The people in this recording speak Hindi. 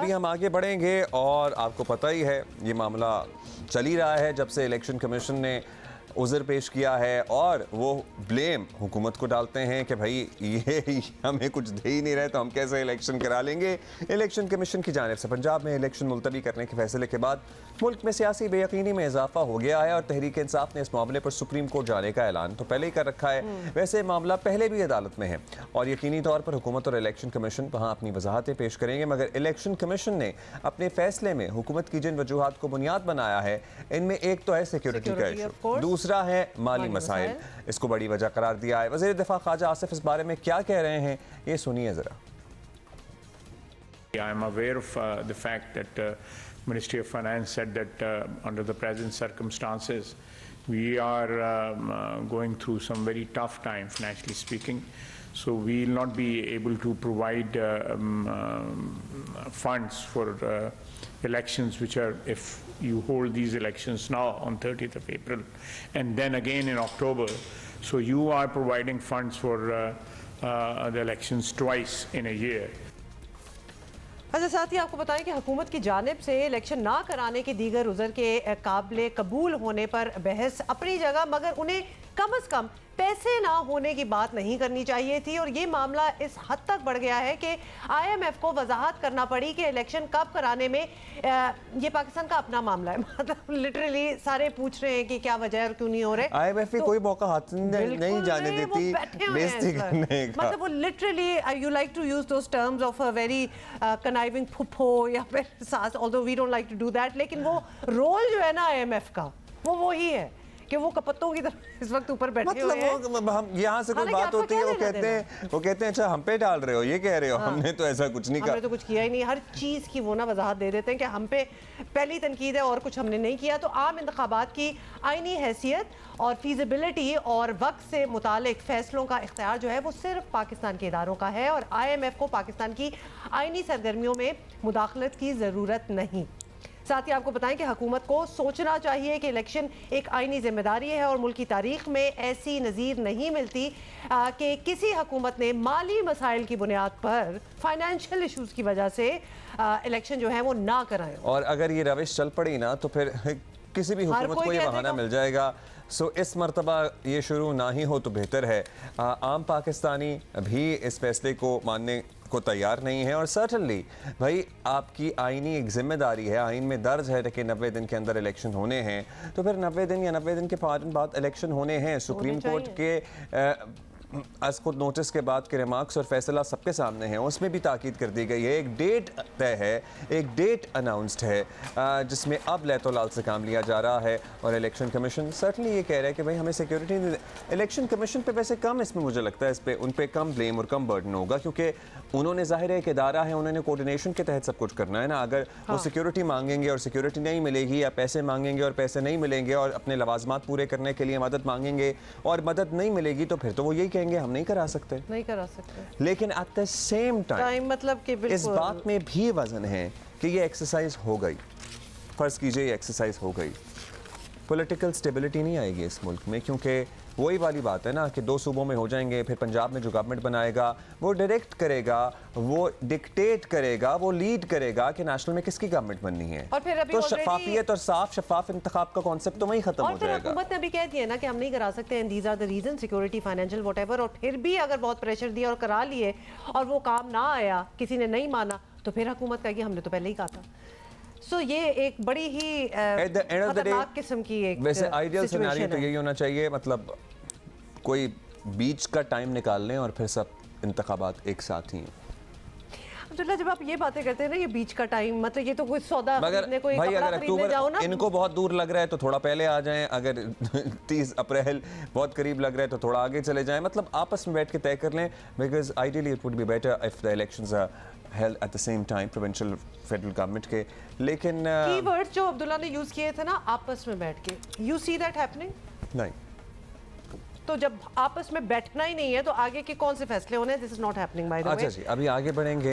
अभी हम आगे बढ़ेंगे और आपको पता ही है ये मामला चल ही रहा है जब से इलेक्शन कमीशन ने उज़र पेश किया है और वो ब्लेम हुकूमत को डालते हैं कि भाई ये हमें कुछ दे ही नहीं रहे तो हम कैसे इलेक्शन करा लेंगे। इलेक्शन कमीशन की जानिब से पंजाब में इलेक्शन मुलतवी करने के फैसले के बाद मुल्क में सियासी बेयकीनी में इजाफा हो गया है और तहरीक इंसाफ ने इस मामले पर सुप्रीम कोर्ट जाने का ऐलान तो पहले ही कर रखा है। वैसे मामला पहले भी अदालत में है और यकीनी तौर पर हुकूमत और इलेक्शन कमीशन वहाँ अपनी वजाहतें पेश करेंगे, मगर इलेक्शन कमीशन ने अपने फैसले में हुकूमत की जिन वजूहात को बुनियाद बनाया है इनमें एक तो है सिक्योरिटी का इशू, दूसरा है माली मसाइल, इसको बड़ी वजह करार दिया है। वज़ीर दिफा ख्वाजा आसिफ इस बारे में क्या कह रहे हैं ये सुनिए जरा। I am aware of the fact that Ministry of Finance said that under the present circumstances we are going through some very tough time financially speaking, so we will not be able to provide funds for elections which are, if you hold these elections now on 30th of April and then again in October, so you are providing funds for the elections twice in a year. अच्छा, साथ ही आपको बताएं कि हुकूमत की जानिब से इलेक्शन ना कराने के दीगर उज़र के काबिल कबूल होने पर बहस अपनी जगह, मगर उन्हें कम अज़ कम पैसे ना होने की बात नहीं करनी चाहिए थी। और ये मामला इस हद तक बढ़ गया है कि IMF को वजाहत करना पड़ी कि इलेक्शन कब कराने में ये पाकिस्तान का अपना मामला है। मतलब लिटरली सारे पूछ रहे हैं कि क्या वजह है और क्यों नहीं हो रहे। IMF कोई मौका हाथ नहीं जाने देती बेइज्जती करने का। मतलब वो literally you like to use those terms of a very conniving फुफो या फिर सास, although we don't like to do that, लेकिन वो रोल जो है ना IMF का वो ही है कि वो कपत्तों की तरह इस वक्त ऊपर बैठे हुए हैं। मतलब हम यहाँ से कोई बात होती है वो कहते हैं अच्छा हम पे डाल रहे हो, ये कह रहे हो। हमने तो ऐसा कुछ नहीं कहा, हमने तो कुछ किया ही नहीं। हर चीज़ की वो ना वजाहत दे देते हैं कि हम पे पहली तनकीद है और कुछ हमने नहीं किया। तो आम इंतखाबात की आईनी हैसियत और फीजिबिलिटी और वक्त से मुतालिक फैसलों का इख्तियार जो है वो सिर्फ पाकिस्तान के इदारों का है और IMF को पाकिस्तान की आईनी सरगर्मियों में मुदाखलत की ज़रूरत नहीं। साथ ही आपको बताएं कि हुकूमत को सोचना चाहिए कि इलेक्शन एक आईनी जिम्मेदारी है और मुल्क की तारीख में ऐसी नज़ीर नहीं मिलती कि किसी हुकूमत ने माली मसाइल की बुनियाद पर फाइनेंशियल इशूज़ की वजह से इलेक्शन जो है वो ना कराएं। और अगर ये रविश चल पड़ी ना तो फिर किसी भी हुकूमत को ये बहाना मिल जाएगा। सो इस मरतबा ये शुरू ना ही हो तो बेहतर है। आम पाकिस्तानी भी इस फैसले को मानने को तैयार नहीं है और सर्टनली भाई आपकी आईनी एक जिम्मेदारी है, आइन में दर्ज है कि 90 दिन के अंदर इलेक्शन होने हैं, तो फिर 90 दिन या 90 दिन के बाद इलेक्शन होने हैं। सुप्रीम कोर्ट के आज खुद नोटिस के बाद के रिमार्क्स और फैसला सबके सामने हैं, उसमें भी ताकीद कर दी गई है, एक डेट तय है, एक डेट अनाउंस्ड है जिसमें अब लैतोलाल से काम लिया जा रहा है। और इलेक्शन कमीशन सर्टनली ये कह रहा है कि भाई हमें सिक्योरिटी नहीं। इलेक्शन कमीशन पे वैसे कम इसमें मुझे लगता है इस पर उन पर कम ब्लेम और कम बर्डन होगा क्योंकि उन्होंने जाहिर है एक इदारा है, उन्होंने कोऑर्डिनेशन के तहत सब कुछ करना है ना। अगर वो सिक्योरिटी मांगेंगे और सिक्योरिटी नहीं मिलेगी या पैसे मांगेंगे और पैसे नहीं मिलेंगे और अपने लवाजमात पूरे करने के लिए मदद मांगेंगे और मदद नहीं मिलेगी तो फिर तो वो यही कहेंगे हम नहीं करा सकते। लेकिन एट द सेम टाइम मतलब कि इस बात में भी वजन है कि ये एक्सरसाइज हो गई, फर्ज कीजिए ये एक्सरसाइज हो गई, पॉलिटिकल स्टेबिलिटी नहीं आएगी इस मुल्क में क्योंकि वही वाली बात है ना कि दो सूबों में हो जाएंगे, फिर पंजाब में जो गवर्नमेंट बनाएगा वो डायरेक्ट करेगा, वो डिक्टेट करेगा, वो लीड करेगा कि नेशनल में किसकी गवर्नमेंट बननी है। और फिर तो शफाफियत और साफ शफाफ इंतखाब का कॉन्सेप्ट तो वही खत्म हो जाएगा। हुकूमत ने अभी कह दिया ना कि हम नहीं करा सकते हैं, these are the reason, security, financial whatever. और फिर भी अगर बहुत प्रेशर दिया और करा लिए और वो काम ना आया, किसी ने नहीं माना, तो फिर हुकूमत कहेगी हमने तो पहले ही कहा था। सो ये एक बड़ी ही खतरनाक किस्म की एक वैसे आइडियल सिनेरियो तो यही होना चाहिए, मतलब कोई बीच का टाइम निकाल लें और फिर सब इंतखाबात एक साथ ही। अब्दुल्ला, जब आप ये बातें करते हैं ना, ये बीच का टाइम, मतलब ये तो कोई सौदा खरीदने, कोई भाई कपड़ा अगर खरीदने जाओ ना, इनको बहुत दूर लग रहा है तो थोड़ा पहले आ जाएं, अगर 30 अप्रैल बहुत करीब लग रहा है तो थोड़ा आगे चले जाएं, मतलब आपस में बैठ के तय कर लें। Because ideally it would be better if the elections are held at the same time, provincial federal government के। लेकिन कीवर्ड्स जो अब्दुल्ला ने यूज किए थे ना, आपस में बैठ के, यू सी दैट हैपनिंग? नहीं, तो जब आपस में बैठना ही नहीं है तो आगे के कौन से फैसले होने हैं? This is not happening by the way. अच्छा जी, अभी आगे बढ़ेंगे।